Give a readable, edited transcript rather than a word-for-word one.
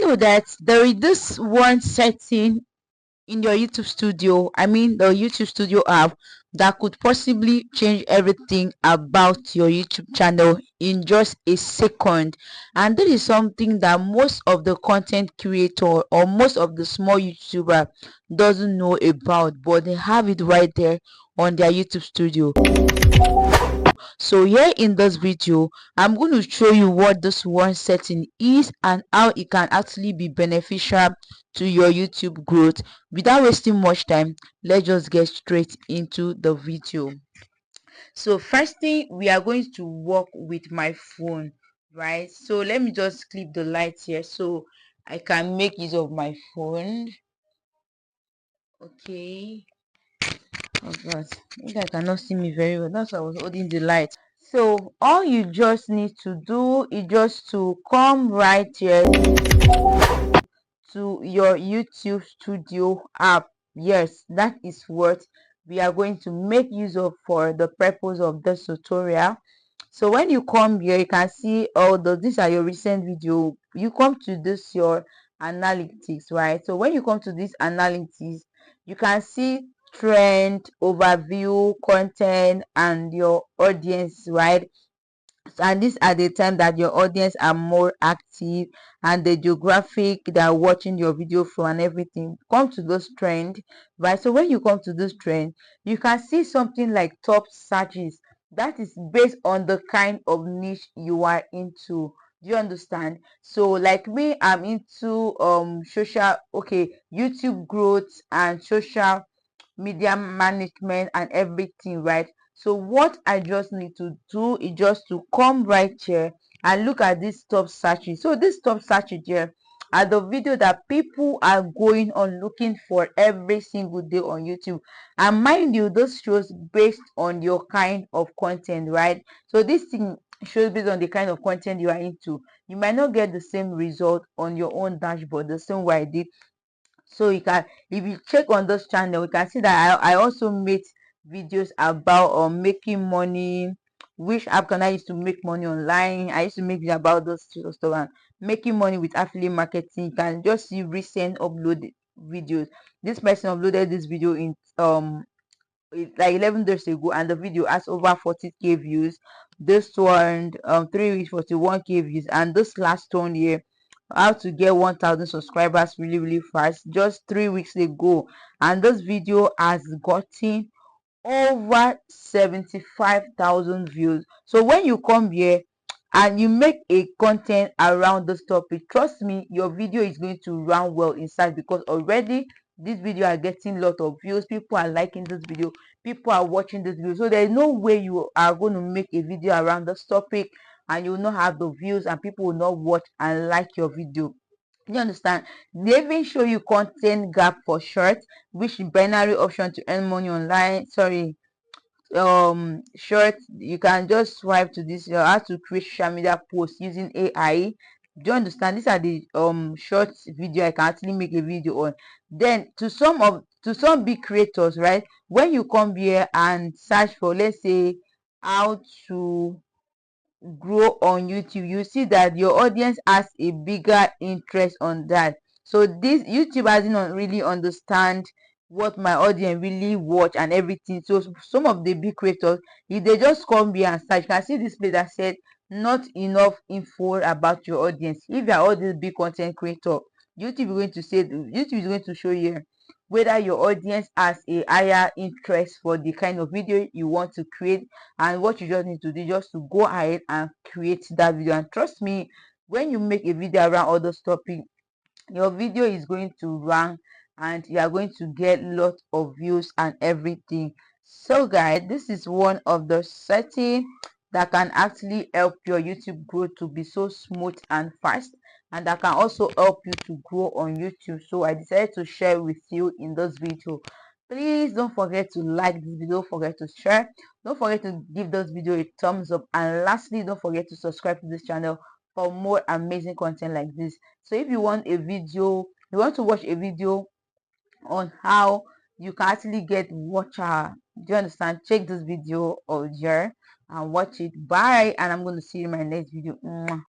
know that there is this one setting in your YouTube studio, I mean the YouTube studio app, that could possibly change everything about your YouTube channel in just a second. And this is something that most of the content creator or most of the small YouTuber doesn't know about, but they have it right there on their YouTube studio. So here in this video, I'm going to show you what this one setting is and how it can actually be beneficial to your YouTube growth. Without wasting much time, let's just get straight into the video. So first thing, we are going to work with my phone, right? So let me just clip the lights here so I can make use of my phone. Okay. Oh god, you guys cannot see me very well. That's why I was holding the light. So all you just need to do is just to come right here to your YouTube studio app. Yes, that is what we are going to make use of for the purpose of this tutorial. So when you come here, you can see all these are your recent video. You come to this your analytics, right? So when you come to this analytics, you can see trend, overview, content, and your audience, right? And these are the time that your audience are more active, and the geographic that are watching your video from and everything. Come to this trend, right? So when you come to this trend, you can see something like top searches. That is based on the kind of niche you are into. Do you understand? So like me, I'm into social, okay, YouTube growth and social media management and everything, right? So what I just need to do is just to come right here and look at this top searches. So this top searches here are the video that people are going on looking for every single day on YouTube. And mind you, this shows based on your kind of content, right? So this thing shows based on the kind of content you are into. You might not get the same result on your own dashboard the same way I did. So you can, if you check on this channel, you can see that I also made videos about making money. Which app can I use to make money online? I used to make videos about those stuff and making money with affiliate marketing. You can just see recent uploaded videos. This person uploaded this video in like 11 days ago, and the video has over 40k views. This one 3 weeks 41k views, and this last one here, how to get 1000 subscribers really fast, just 3 weeks ago, and this video has gotten over 75,000 views. So when you come here and you make a content around this topic, trust me, your video is going to run well inside, because already this video are getting a lot of views. People are liking this video, people are watching this video. So there is no way you are going to make a video around this topic and you will not have the views and people will not watch and like your video. You understand? They even show you content gap for short, which is binary option to earn money online. Sorry, short, you can just swipe to this, how to create social media posts using AI. Do you understand? These are the short video I can actually make a video on. Then to some big creators, right? When you come here and search for, let's say, how to grow on YouTube, you see that your audience has a bigger interest on that. So this YouTube doesn't really understand what my audience really watch and everything. So some of the big creators, if they just come here and search, you can see this place that said not enough info about your audience. If you are all this big content creator, YouTube is going to show you whether your audience has a higher interest for the kind of video you want to create, and what you just need to do just to go ahead and create that video. And trust me, when you make a video around all those topics, your video is going to rank and you are going to get lots of views and everything. So guys, this is one of the settings that can actually help your YouTube growth to be so smooth and fast, and that can also help you to grow on YouTube. So I decided to share with you in this video. Please don't forget to like this video, don't forget to share, don't forget to give this video a thumbs up, and lastly, don't forget to subscribe to this channel for more amazing content like this. So if you want a video, you want to watch a video on how you can actually get watcher, do you understand, check this video or here and watch it. Bye, and I'm going to see you in my next video. Mwah.